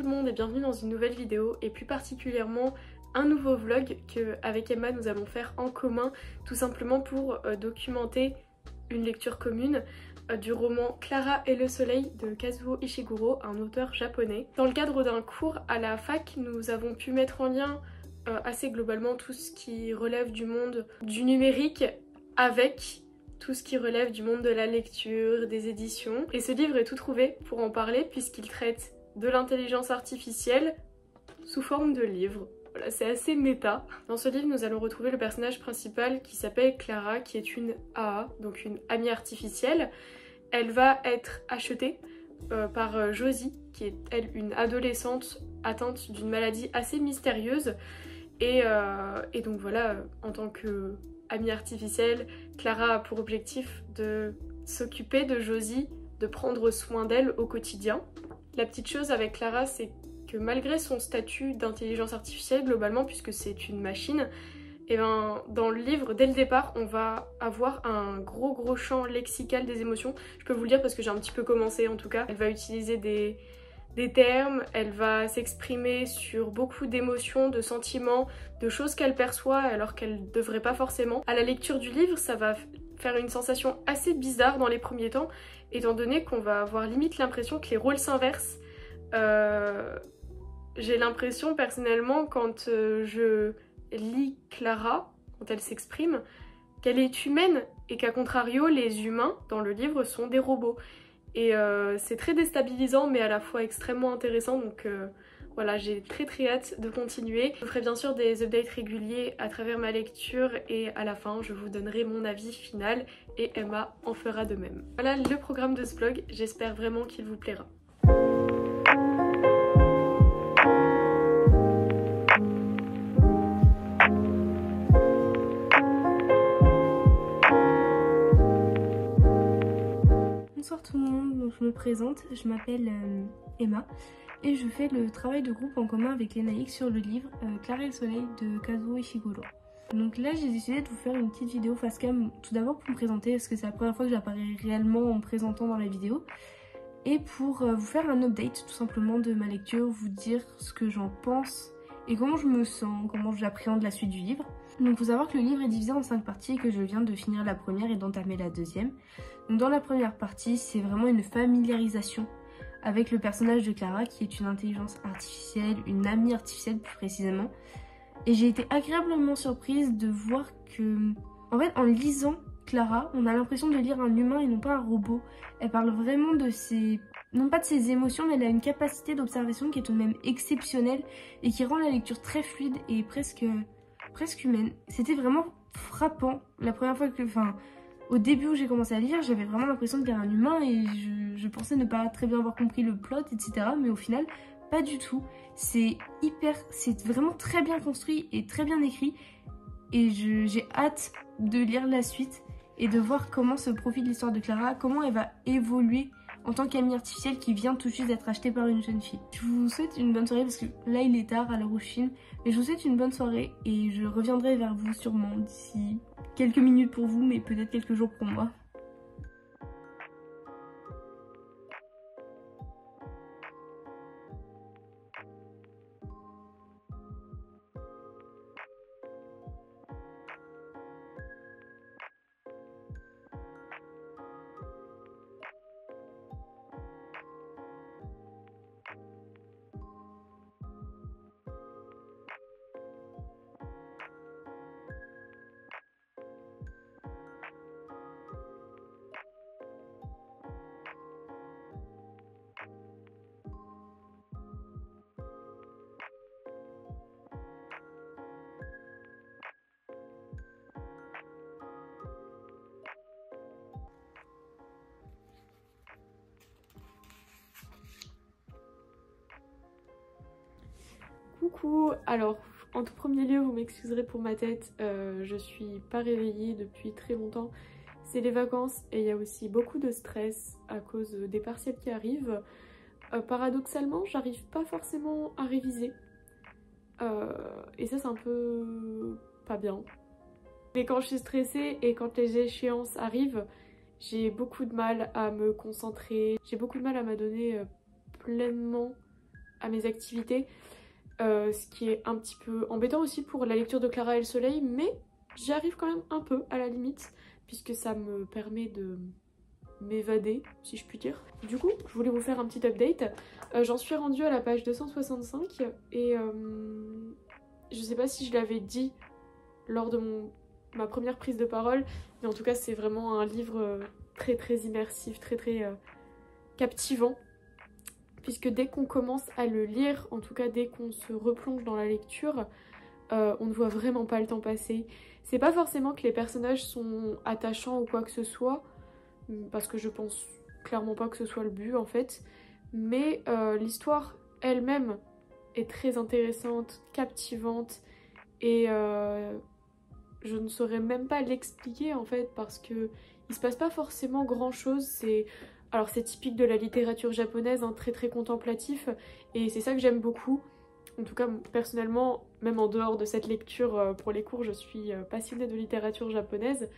le monde et bienvenue dans une nouvelle vidéo et plus particulièrement un nouveau vlog qu'avec Emma nous allons faire en commun tout simplement pour documenter une lecture commune du roman Clara et le soleil de Kazuo Ishiguro, un auteur japonais. Dans le cadre d'un cours à la fac, nous avons pu mettre en lien assez globalement tout ce qui relève du monde du numérique avec tout ce qui relève du monde de la lecture, des éditions. Et ce livre est tout trouvé pour en parler puisqu'il traite de l'intelligence artificielle sous forme de livre. Voilà, c'est assez méta. Dans ce livre, nous allons retrouver le personnage principal qui s'appelle Clara, qui est une AA, donc une amie artificielle. Elle va être achetée par Josie, qui est elle une adolescente atteinte d'une maladie assez mystérieuse. Et donc voilà, en tant que amie artificielle, Clara a pour objectif de s'occuper de Josie, de prendre soin d'elle au quotidien. La petite chose avec Clara, c'est que malgré son statut d'intelligence artificielle globalement, puisque c'est une machine, et ben dans le livre, dès le départ, on va avoir un gros champ lexical des émotions. Je peux vous le dire parce que j'ai un petit peu commencé en tout cas. Elle va utiliser des termes, elle va s'exprimer sur beaucoup d'émotions, de sentiments, de choses qu'elle perçoit alors qu'elle ne devrait pas forcément. À la lecture du livre, ça va faire une sensation assez bizarre dans les premiers temps, étant donné qu'on va avoir limite l'impression que les rôles s'inversent. J'ai l'impression personnellement quand je lis Clara, quand elle s'exprime, qu'elle est humaine et qu'à contrario les humains dans le livre sont des robots. Et c'est très déstabilisant mais à la fois extrêmement intéressant, donc voilà, j'ai très hâte de continuer. Je ferai bien sûr des updates réguliers à travers ma lecture et à la fin je vous donnerai mon avis final et Emma en fera de même. Voilà le programme de ce vlog, j'espère vraiment qu'il vous plaira. Bonsoir tout le monde, donc je me présente, je m'appelle Emma et je fais le travail de groupe en commun avec Lénaïque sur le livre Clara et le soleil de Kazuo Ishiguro. Donc là j'ai décidé de vous faire une petite vidéo face cam tout d'abord pour me présenter parce que c'est la première fois que j'apparais réellement en me présentant dans la vidéo et pour vous faire un update tout simplement de ma lecture, vous dire ce que j'en pense et comment je me sens, comment j'appréhende la suite du livre. Donc il faut savoir que le livre est divisé en 5 parties et que je viens de finir la première et d'entamer la deuxième. Donc dans la première partie, c'est vraiment une familiarisation avec le personnage de Clara qui est une intelligence artificielle, une amie artificielle plus précisément. Et j'ai été agréablement surprise de voir que, en fait, en lisant Clara, on a l'impression de lire un humain et non pas un robot. Elle parle vraiment de ses... non pas de ses émotions, mais elle a une capacité d'observation qui est tout de même exceptionnelle et qui rend la lecture très fluide et presque humaine. C'était vraiment frappant la première fois que... au début où j'ai commencé à lire, j'avais vraiment l'impression de lire un humain et je pensais ne pas très bien avoir compris le plot, etc. Mais au final, pas du tout. C'est vraiment très bien construit et très bien écrit. Et j'ai hâte de lire la suite et de voir comment se profile l'histoire de Clara, comment elle va évoluer en tant qu'amie artificielle qui vient tout juste d'être achetée par une jeune fille. Je vous souhaite une bonne soirée parce que là il est tard à l'heure où je filme, mais je vous souhaite une bonne soirée et je reviendrai vers vous sûrement d'ici quelques minutes pour vous, mais peut-être quelques jours pour moi. Coucou, alors en tout premier lieu vous m'excuserez pour ma tête, je suis pas réveillée depuis très longtemps, c'est les vacances et il y a aussi beaucoup de stress à cause des partiels qui arrivent. Paradoxalement j'arrive pas forcément à réviser et ça c'est un peu pas bien. Mais quand je suis stressée et quand les échéances arrivent, j'ai beaucoup de mal à me concentrer, j'ai beaucoup de mal à m'adonner pleinement à mes activités, ce qui est un petit peu embêtant aussi pour la lecture de Clara et le Soleil, mais j'y arrive quand même un peu à la limite, puisque ça me permet de m'évader, si je puis dire. Du coup, je voulais vous faire un petit update. J'en suis rendue à la page 265 et je sais pas si je l'avais dit lors de ma première prise de parole, mais en tout cas c'est vraiment un livre très très immersif, très captivant, puisque dès qu'on commence à le lire, en tout cas dès qu'on se replonge dans la lecture, on ne voit vraiment pas le temps passer. C'est pas forcément que les personnages sont attachants ou quoi que ce soit, parce que je pense clairement pas que ce soit le but en fait, mais l'histoire elle-même est très intéressante, captivante, et je ne saurais même pas l'expliquer en fait, parce que il se passe pas forcément grand chose. Alors c'est typique de la littérature japonaise, hein, très contemplatif, et c'est ça que j'aime beaucoup. En tout cas personnellement, même en dehors de cette lecture pour les cours, je suis passionnée de littérature japonaise.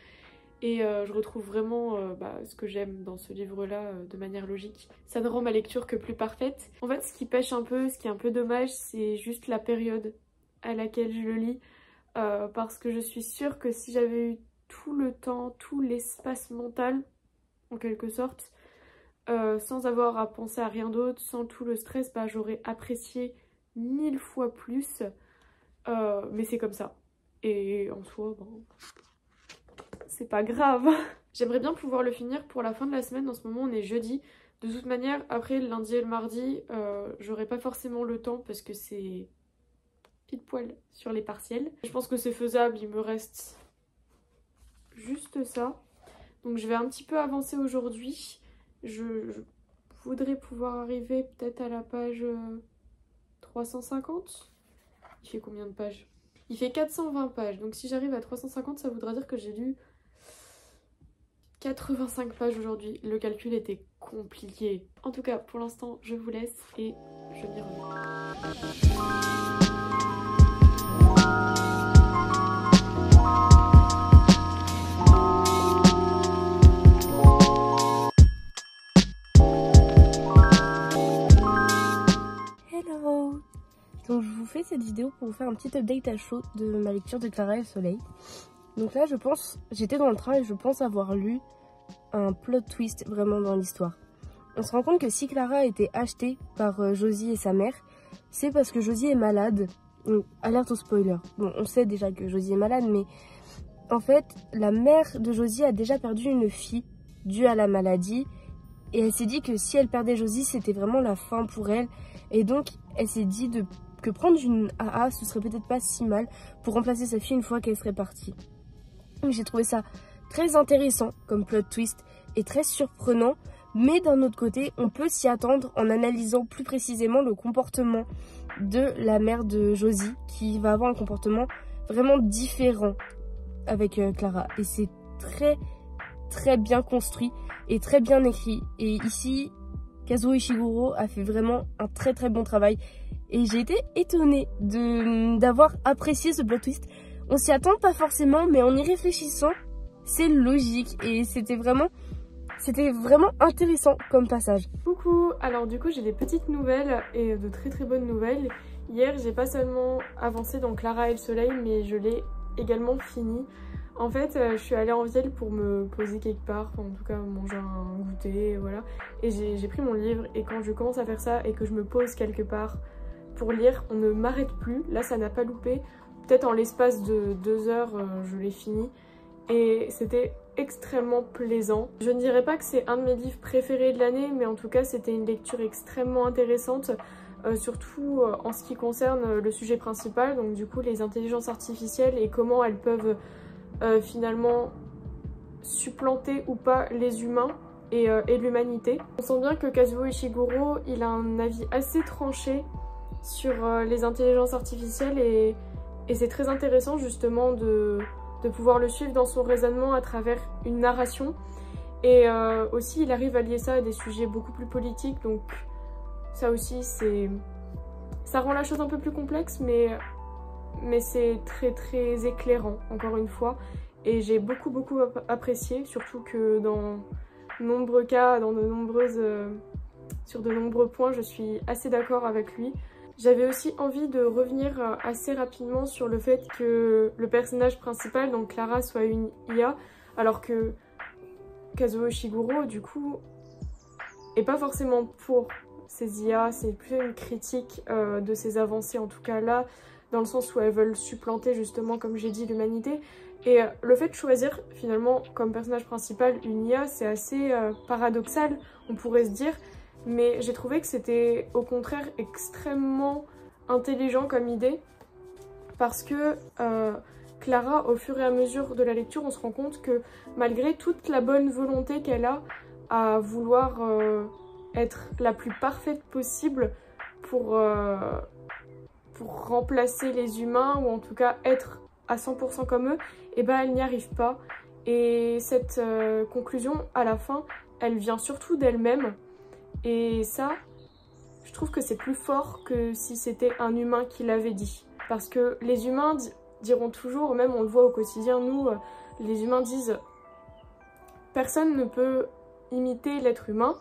Et je retrouve vraiment ce que j'aime dans ce livre-là de manière logique. Ça ne rend ma lecture que plus parfaite. En fait, ce qui pêche un peu, ce qui est un peu dommage, c'est juste la période à laquelle je le lis. Parce que je suis sûre que si j'avais eu tout le temps, tout l'espace mental, en quelque sorte, sans avoir à penser à rien d'autre, sans tout le stress, j'aurais apprécié 1000 fois plus. Mais c'est comme ça. Et en soi, c'est pas grave. J'aimerais bien pouvoir le finir pour la fin de la semaine. En ce moment on est jeudi. De toute manière, après le lundi et le mardi, j'aurai pas forcément le temps parce que c'est pile poil sur les partiels. Je pense que c'est faisable, il me reste juste ça. Donc je vais un petit peu avancer aujourd'hui. Je voudrais pouvoir arriver peut-être à la page 350. Il fait combien de pages? Il fait 420 pages. Donc si j'arrive à 350, ça voudra dire que j'ai lu 85 pages aujourd'hui. Le calcul était compliqué. En tout cas, pour l'instant, je vous laisse et je m'y remets. Hello! Donc je vous fais cette vidéo pour vous faire un petit update à chaud de ma lecture de Clara et le Soleil. Donc là j'étais dans le train et je pense avoir lu un plot twist vraiment dans l'histoire. On se rend compte que si Clara a été achetée par Josie et sa mère, c'est parce que Josie est malade. Donc, alerte au spoiler. Bon, on sait déjà que Josie est malade, mais en fait, la mère de Josie a déjà perdu une fille due à la maladie. Et elle s'est dit que si elle perdait Josie, c'était vraiment la fin pour elle. Et donc, elle s'est dit que prendre une AA, ce serait peut-être pas si mal pour remplacer sa fille une fois qu'elle serait partie. J'ai trouvé ça très intéressant comme plot twist et très surprenant, mais d'un autre côté, on peut s'y attendre en analysant plus précisément le comportement de la mère de Josie, qui va avoir un comportement vraiment différent avec Clara. Et c'est très bien construit et très bien écrit. Et ici, Kazuo Ishiguro a fait vraiment un très bon travail. Et j'ai été étonnée d'avoir apprécié ce plot twist. On s'y attend pas forcément, mais en y réfléchissant, c'est logique. Et c'était vraiment intéressant comme passage. Coucou, alors du coup j'ai des petites nouvelles et de très bonnes nouvelles. Hier j'ai pas seulement avancé dans Clara et le Soleil, mais je l'ai également fini. En fait je suis allée en ville pour me poser quelque part, en tout cas manger un goûter, voilà. Et j'ai pris mon livre et quand je commence à faire ça et que je me pose quelque part pour lire, on ne m'arrête plus. Là ça n'a pas loupé, peut-être en l'espace de 2 heures je l'ai fini. Et c'était extrêmement plaisant. Je ne dirais pas que c'est un de mes livres préférés de l'année, mais en tout cas c'était une lecture extrêmement intéressante, surtout en ce qui concerne le sujet principal, donc du coup les intelligences artificielles et comment elles peuvent finalement supplanter ou pas les humains et l'humanité. On sent bien que Kazuo Ishiguro, il a un avis assez tranché sur les intelligences artificielles et c'est très intéressant justement de pouvoir le suivre dans son raisonnement à travers une narration. Et aussi il arrive à lier ça à des sujets beaucoup plus politiques, donc ça aussi ça rend la chose un peu plus complexe, mais c'est très éclairant encore une fois. Et j'ai beaucoup apprécié, surtout que dans de nombreux cas, dans de nombreuses sur de nombreux points, je suis assez d'accord avec lui. J'avais aussi envie de revenir assez rapidement sur le fait que le personnage principal, donc Clara, soit une IA, alors que Kazuo Ishiguro, du coup, est pas forcément pour ces IA, c'est plus une critique de ces avancées, en tout cas là, dans le sens où elles veulent supplanter justement, comme j'ai dit, l'humanité. Et le fait de choisir finalement comme personnage principal une IA, c'est assez paradoxal, on pourrait se dire, mais j'ai trouvé que c'était au contraire extrêmement intelligent comme idée, parce que Clara, au fur et à mesure de la lecture, on se rend compte que malgré toute la bonne volonté qu'elle a à vouloir être la plus parfaite possible pour remplacer les humains, ou en tout cas être à 100% comme eux, et ben elle n'y arrive pas. Et cette conclusion, à la fin, elle vient surtout d'elle-même. Et ça, je trouve que c'est plus fort que si c'était un humain qui l'avait dit. Parce que les humains diront toujours, même on le voit au quotidien, nous, les humains disent « Personne ne peut imiter l'être humain,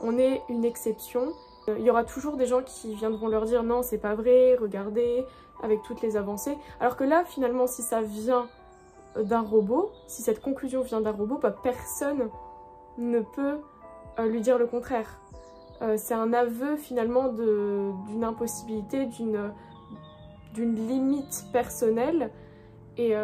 on est une exception ». Il y aura toujours des gens qui viendront leur dire « Non, c'est pas vrai, regardez », avec toutes les avancées. Alors que là, finalement, si ça vient d'un robot, si cette conclusion vient d'un robot, bah, personne ne peut lui dire le contraire. C'est un aveu finalement d'une impossibilité, d'une limite personnelle. Et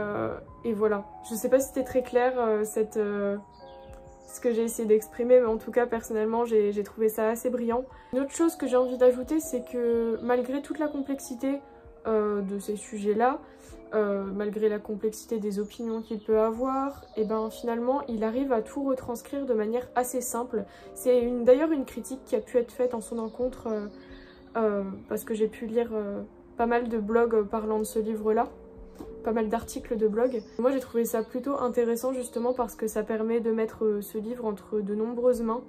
voilà. Je sais pas si c'était très clair ce que j'ai essayé d'exprimer, mais en tout cas personnellement j'ai trouvé ça assez brillant. Une autre chose que j'ai envie d'ajouter, c'est que malgré toute la complexité de ces sujets-là, malgré la complexité des opinions qu'il peut avoir, et ben finalement il arrive à tout retranscrire de manière assez simple. C'est d'ailleurs une critique qui a pu être faite en son encontre parce que j'ai pu lire pas mal de blogs parlant de ce livre-là, pas mal d'articles de blog. Moi j'ai trouvé ça plutôt intéressant justement parce que ça permet de mettre ce livre entre de nombreuses mains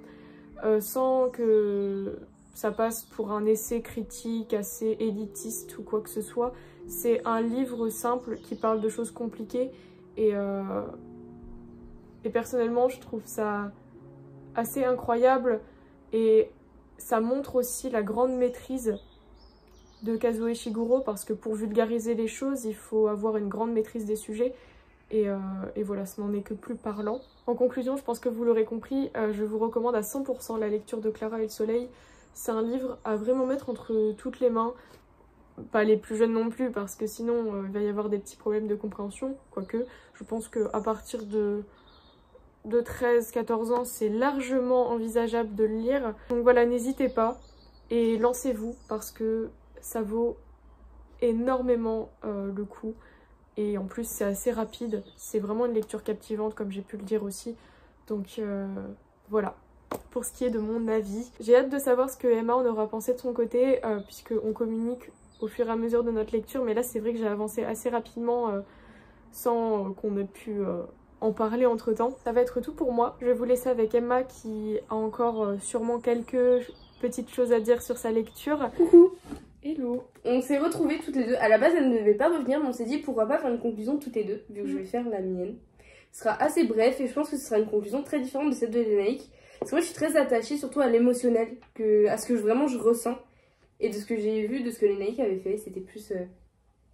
sans que ça passe pour un essai critique assez élitiste ou quoi que ce soit. C'est un livre simple qui parle de choses compliquées et personnellement je trouve ça assez incroyable et ça montre aussi la grande maîtrise de Kazuo Ishiguro parce que pour vulgariser les choses il faut avoir une grande maîtrise des sujets et voilà, ce n'en est que plus parlant. En conclusion, je pense que vous l'aurez compris, je vous recommande à 100% la lecture de Clara et le Soleil. C'est un livre à vraiment mettre entre toutes les mains. Pas les plus jeunes non plus, parce que sinon il va y avoir des petits problèmes de compréhension. Quoique, je pense qu'à partir de 13-14 ans, c'est largement envisageable de le lire. Donc voilà, n'hésitez pas et lancez-vous, parce que ça vaut énormément le coup. Et en plus, c'est assez rapide. C'est vraiment une lecture captivante, comme j'ai pu le dire aussi. Donc voilà. Pour ce qui est de mon avis, j'ai hâte de savoir ce que Emma en aura pensé de son côté, puisqu'on communique au fur et à mesure de notre lecture, mais là c'est vrai que j'ai avancé assez rapidement sans qu'on ait pu en parler entre temps. Ça va être tout pour moi, je vais vous laisser avec Emma qui a encore sûrement quelques petites choses à dire sur sa lecture. Coucou. Hello. On s'est retrouvées toutes les deux, à la base elle ne devait pas revenir, mais on s'est dit pourquoi pas faire une conclusion toutes les deux, vu que je vais faire la mienne. Ce sera assez bref et je pense que ce sera une conclusion très différente de celle de Lénaïque. Parce que moi je suis très attachée surtout à l'émotionnel, à ce que vraiment je ressens. Et de ce que j'ai vu, de ce que Lénaïque avait fait, c'était plus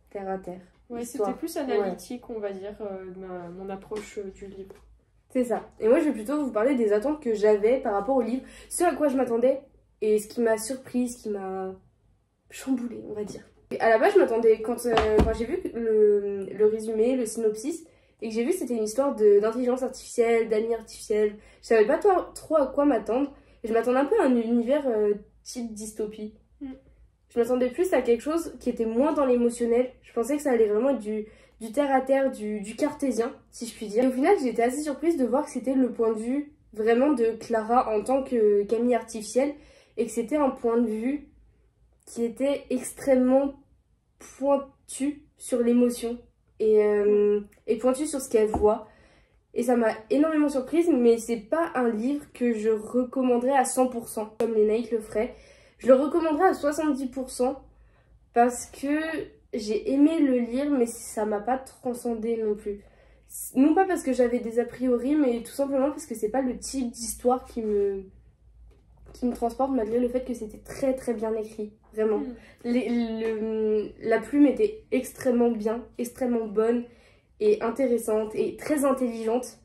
terre à terre. Ouais, c'était plus analytique, ouais. On va dire, mon approche du livre. C'est ça. Et moi je vais plutôt vous parler des attentes que j'avais par rapport au livre, ce à quoi je m'attendais et ce qui m'a surprise, ce qui m'a chamboulée, on va dire. Et à la base je m'attendais, quand j'ai vu le résumé, le synopsis, et que j'ai vu que c'était une histoire d'intelligence artificielle, d'amis artificiels, je savais pas trop à quoi m'attendre. Et je m'attendais un peu à un univers type dystopie. Je m'attendais plus à quelque chose qui était moins dans l'émotionnel. Je pensais que ça allait vraiment être du terre-à-terre, du cartésien, si je puis dire. Et au final, j'ai été assez surprise de voir que c'était le point de vue vraiment de Clara en tant qu'amie artificielle. Et que c'était un point de vue qui était extrêmement pointu sur l'émotion. Et pointu sur ce qu'elle voit. Et ça m'a énormément surprise, mais c'est pas un livre que je recommanderais à 100%, comme Lénaïque le ferait. Je le recommanderais à 70% parce que j'ai aimé le lire, mais ça m'a pas transcendé non plus. Non pas parce que j'avais des a priori, mais tout simplement parce que c'est pas le type d'histoire qui me qui me transporte malgré le fait que c'était très très bien écrit, vraiment. La plume était extrêmement bien, extrêmement bonne et intéressante et très intelligente.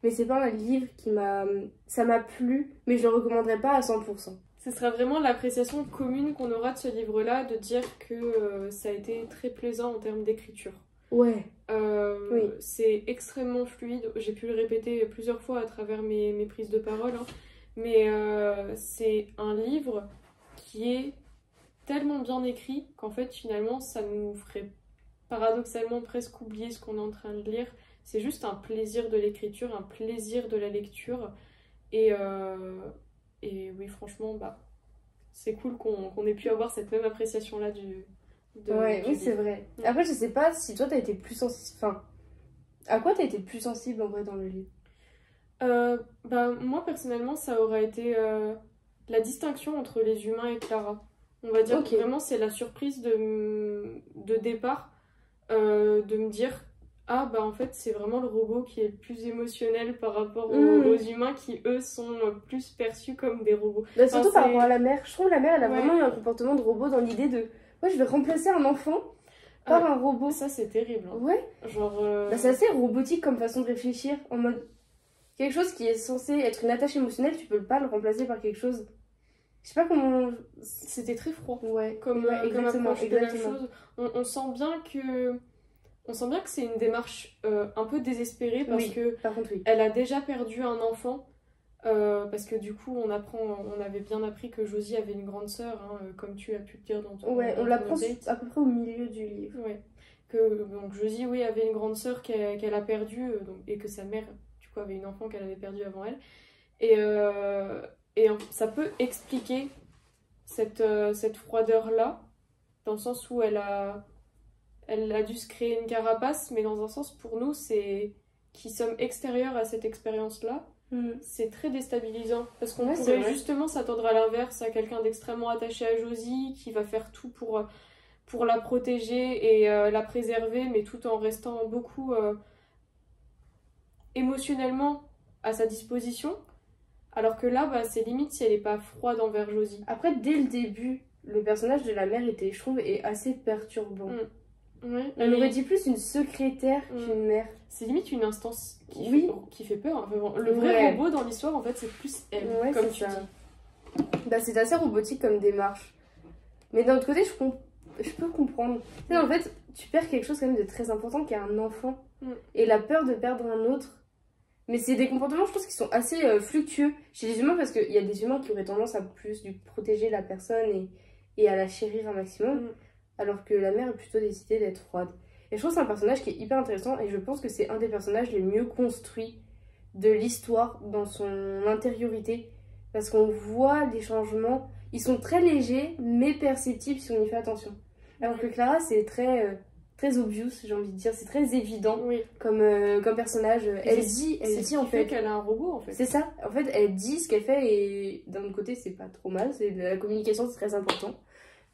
Mais c'est pas un livre qui m'a... Ça m'a plu, mais je le recommanderais pas à 100%. Ce sera vraiment l'appréciation commune qu'on aura de ce livre-là, de dire que ça a été très plaisant en termes d'écriture. Ouais. Oui. C'est extrêmement fluide, j'ai pu le répéter plusieurs fois à travers mes prises de parole, hein. Mais c'est un livre qui est tellement bien écrit qu'en fait finalement ça nous ferait paradoxalement presque oublier ce qu'on est en train de lire. C'est juste un plaisir de l'écriture, un plaisir de la lecture. Et oui, franchement, bah, c'est cool qu'on ait pu avoir cette même appréciation-là oui, c'est vrai. Après, je sais pas si toi, t'as été plus sensible... Enfin, à quoi t'as été plus sensible, en vrai, dans le livre? Bah, moi, personnellement, ça aurait été la distinction entre les humains et Clara. On va dire que vraiment, c'est la surprise de départ, de me dire... Ah bah en fait c'est vraiment le robot qui est le plus émotionnel par rapport aux humains qui eux sont plus perçus comme des robots. Bah, surtout par rapport à la mère. Je trouve que la mère elle a vraiment eu un comportement de robot dans l'idée de ouais je vais remplacer un enfant par un robot. Ça c'est terrible. Hein. Ouais. Genre bah, c'est assez robotique comme façon de réfléchir en mode quelque chose qui est censé être une attache émotionnelle, tu peux pas le remplacer par quelque chose. Je sais pas comment... C'était très froid. Ouais. Comme approche de la chose. On sent bien que... On sent bien que c'est une démarche un peu désespérée parce que par contre, elle a déjà perdu un enfant. Parce que du coup, on avait bien appris que Josie avait une grande sœur, hein, comme tu as pu le dire dans ton on l'apprend à peu près au milieu du livre. Ouais. Donc Josie, oui, avait une grande sœur qu'elle a perdue et que sa mère, du coup, avait une enfant qu'elle avait perdue avant elle. Et ça peut expliquer cette froideur-là, dans le sens où elle a dû se créer une carapace, mais dans un sens, pour nous, qui sommes extérieurs à cette expérience-là, c'est très déstabilisant. Parce qu'on pourrait justement s'attendre à l'inverse, à quelqu'un d'extrêmement attaché à Josie, qui va faire tout pour la protéger et la préserver, mais tout en restant beaucoup émotionnellement à sa disposition. Alors que là, bah, c'est limite si elle n'est pas froide envers Josie. Après, dès le début, le personnage de la mère était, je trouve, assez perturbant. Ouais, on aurait dit plus une secrétaire qu'une mère. C'est limite une instance qui fait peur. Hein. Le vrai robot dans l'histoire, en fait, c'est plus elle, comme tu dis. Bah, c'est assez robotique comme démarche. Mais d'un autre côté, je peux comprendre. Tu sais, en fait, tu perds quelque chose quand même de très important qui est un enfant. Et la peur de perdre un autre. Mais c'est des comportements, je pense, qui sont assez fluctueux chez les humains parce qu'il y a des humains qui auraient tendance à plus protéger la personne et à la chérir un maximum. Alors que la mère a plutôt décidé d'être froide. Et je trouve que c'est un personnage qui est hyper intéressant et je pense que c'est un des personnages les mieux construits de l'histoire dans son intériorité. Parce qu'on voit les changements, ils sont très légers mais perceptibles si on y fait attention. Alors que Clara c'est très obvious, j'ai envie de dire, c'est très évident comme personnage. Elle dit en fait qu'elle a un robot en fait. C'est ça, en fait elle dit ce qu'elle fait et d'un autre côté c'est pas trop mal, c'est la communication c'est très important.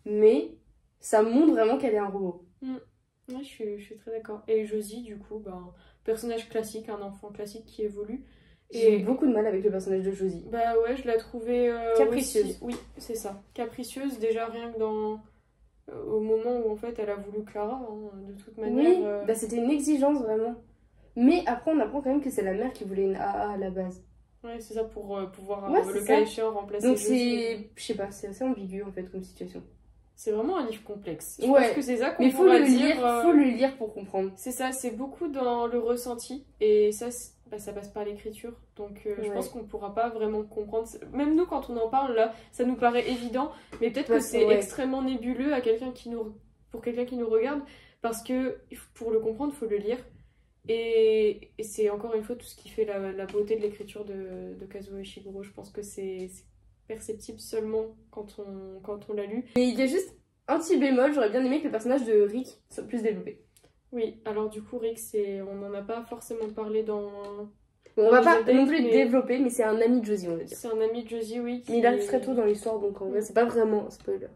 Mais ça montre vraiment qu'elle est un robot. Ouais, je suis très d'accord. Et Josie, du coup, personnage classique, un enfant classique qui évolue. J'ai eu beaucoup de mal avec le personnage de Josie. Bah ouais, je la trouvais... capricieuse. Oui, c'est ça. Capricieuse, déjà rien que au moment où en fait elle a voulu Clara, hein, de toute manière. Oui, bah c'était une exigence vraiment. Mais après on apprend quand même que c'est la mère qui voulait une AA à la base. Ouais, c'est ça pour pouvoir le cas échéant remplacer. Donc c'est, je sais pas, c'est assez ambigu en fait comme situation. C'est vraiment un livre complexe. Je pense que c'est ça qu'on pourrait dire. Mais faut le lire pour comprendre. C'est ça, c'est beaucoup dans le ressenti. Et ça, ça passe par l'écriture. Donc je pense qu'on pourra pas vraiment comprendre. Même nous, quand on en parle, là, ça nous paraît évident. Mais peut-être que c'est extrêmement nébuleux pour quelqu'un qui nous regarde. Parce que pour le comprendre, il faut le lire. Et c'est encore une fois tout ce qui fait la beauté de l'écriture de Kazuo Ishiguro. Je pense que c'est perceptible seulement quand on l'a lu. Et il y a juste un petit bémol, j'aurais bien aimé que le personnage de Rick soit plus développé. Oui, alors du coup Rick, on n'en a pas forcément parlé dans... Bon, on va pas non plus le développer, mais c'est un ami de Josie, on va dire. C'est un ami de Josie, oui. Mais il arrive très tôt dans l'histoire, donc en vrai c'est pas vraiment un spoiler.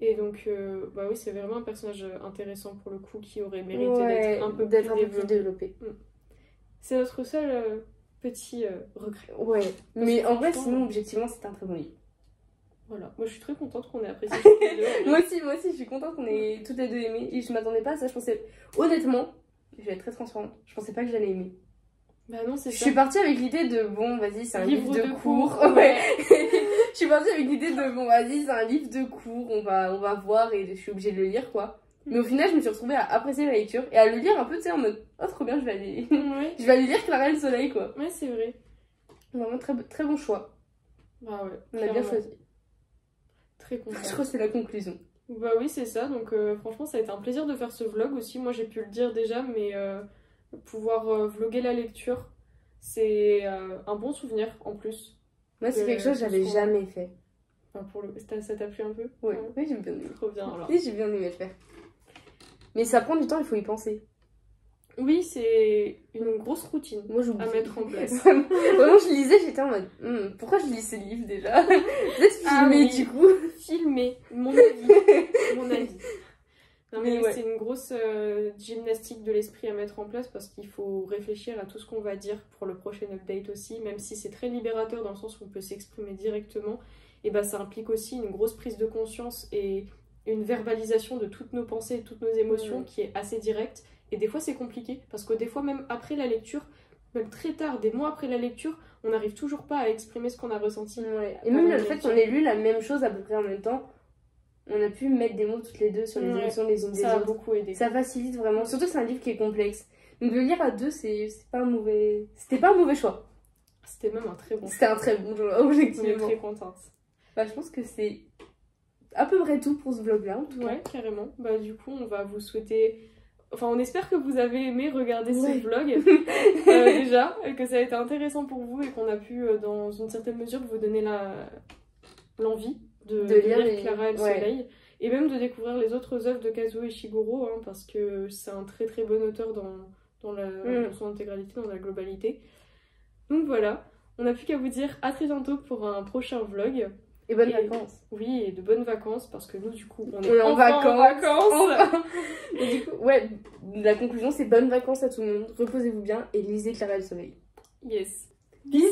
Et donc, bah oui, c'est vraiment un personnage intéressant pour le coup, qui aurait mérité d'être un peu plus développé. C'est notre seul petit regret. Ouais, mais en vrai, sinon, objectivement, c'était un très bon livre. Voilà, moi je suis très contente qu'on ait apprécié cette vidéo. Moi aussi, je suis contente qu'on ait toutes les deux aimé. Et je m'attendais pas à ça, je pensais... Honnêtement, je vais être très transparente, je pensais pas que j'allais aimer. Bah non, c'est ça. Je suis partie avec l'idée de, bon, vas-y, c'est un livre de cours. Ouais. Je suis partie avec l'idée de, bon, vas-y, c'est un livre de cours, on va voir et je suis obligée de le lire, quoi. Mais au final, je me suis retrouvée à apprécier la lecture et à le lire un peu, tu sais, en mode, oh, trop bien, je vais aller lire Clara et le soleil, quoi. Ouais, c'est vrai. Vraiment, très, très bon choix. Bah ouais. On a bien choisi. Très contente. Je crois que c'est la conclusion. Bah oui, c'est ça. Donc franchement, ça a été un plaisir de faire ce vlog aussi. Moi, j'ai pu le dire déjà, mais pouvoir vlogger la lecture, c'est un bon souvenir en plus. Moi, c'est quelque chose que j'avais jamais fait. Enfin, ça t'a plu un peu? Ouais. Oui, j'ai bien aimé. Trop bien alors. Oui, j'ai bien aimé le faire. Mais ça prend du temps, il faut y penser. Oui, c'est une grosse routine à mettre en place. Vraiment, je lisais, j'étais en mode pourquoi je lis ce livre déjà? Peut-être filmer du coup. Filmer, mon avis. Mon avis. Non, mais ouais. C'est une grosse gymnastique de l'esprit à mettre en place parce qu'il faut réfléchir à tout ce qu'on va dire pour le prochain update aussi, même si c'est très libérateur dans le sens où on peut s'exprimer directement, et bah ça implique aussi une grosse prise de conscience et une verbalisation de toutes nos pensées et toutes nos émotions qui est assez directe. Et des fois c'est compliqué parce que des fois même après la lecture, même très tard, des mois après la lecture, on n'arrive toujours pas à exprimer ce qu'on a ressenti. Ouais. Et même le fait qu'on ait lu la même chose à peu près en même temps, on a pu mettre des mots toutes les deux sur les émotions les unes des autres. Ça a beaucoup aidé. Ça facilite vraiment, surtout que c'est un livre qui est complexe. Donc le lire à deux, c'est pas un mauvais... C'était pas un mauvais choix. C'était même un très bon choix. C'était un très bon choix, objectivement. On est très contente. Bah, je pense que c'est à peu près tout pour ce vlog-là, en tout cas. Ouais, carrément. Bah du coup, on va vous souhaiter... Enfin, on espère que vous avez aimé regarder ce vlog, déjà, et que ça a été intéressant pour vous et qu'on a pu, dans une certaine mesure, vous donner l'envie de lire Clara et le Soleil, et même de découvrir les autres œuvres de Kazuo Ishiguro, hein, parce que c'est un très très bon auteur dans son intégralité, dans la globalité. Donc voilà, on n'a plus qu'à vous dire à très bientôt pour un prochain vlog. Et bonnes vacances. Oui, et de bonnes vacances, parce que nous, du coup, on est en vacances. Et du coup, ouais, la conclusion, c'est bonnes vacances à tout le monde. Reposez-vous bien et lisez Clara et le Soleil. Yes. Bisous.